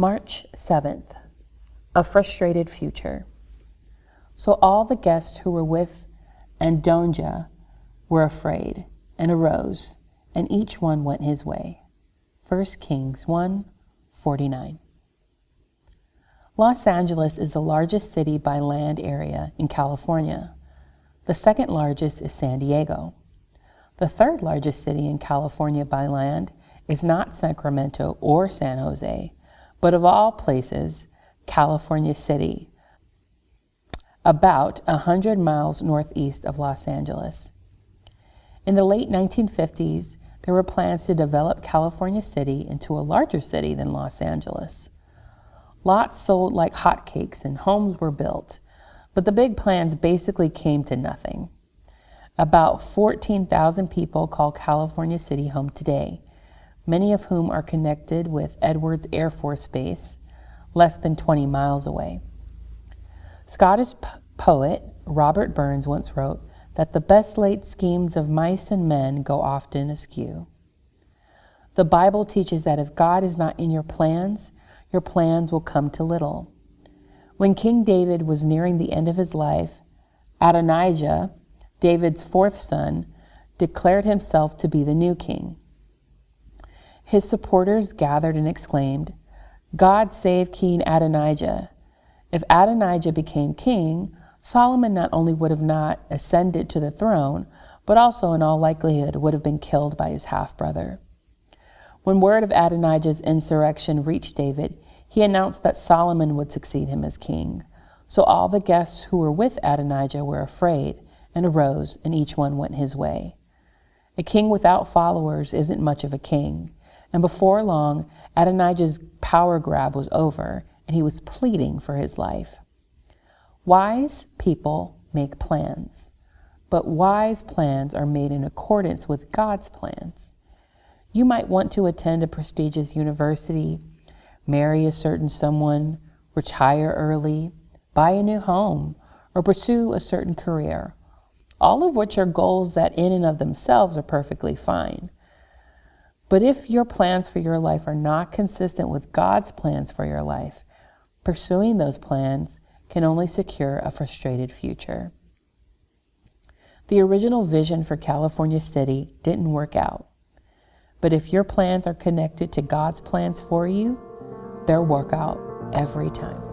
March 7th, a frustrated future. So all the guests who were with Adonijah were afraid and arose, and each one went his way. 1 Kings 1:49. Los Angeles is the largest city by land area in California. The second largest is San Diego. The third largest city in California by land is not Sacramento or San Jose, but of all places, California City, about 100 miles northeast of Los Angeles. In the late 1950s, there were plans to develop California City into a larger city than Los Angeles. Lots sold like hotcakes and homes were built, but the big plans basically came to nothing. About 14,000 people call California City home today, many of whom are connected with Edwards Air Force Base, less than 20 miles away. Scottish poet Robert Burns once wrote that the best laid schemes of mice and men go often askew. The Bible teaches that if God is not in your plans will come to little. When King David was nearing the end of his life, Adonijah, David's fourth son, declared himself to be the new king. His supporters gathered and exclaimed, "God save King Adonijah." If Adonijah became king, Solomon not only would have not ascended to the throne, but also in all likelihood would have been killed by his half-brother. When word of Adonijah's insurrection reached David, he announced that Solomon would succeed him as king. So all the guests who were with Adonijah were afraid and arose, and each one went his way. A king without followers isn't much of a king. And before long, Adonijah's power grab was over, and he was pleading for his life. Wise people make plans, but wise plans are made in accordance with God's plans. You might want to attend a prestigious university, marry a certain someone, retire early, buy a new home, or pursue a certain career, all of which are goals that in and of themselves are perfectly fine. But if your plans for your life are not consistent with God's plans for your life, pursuing those plans can only secure a frustrated future. The original vision for California City didn't work out. But if your plans are connected to God's plans for you, they'll work out every time.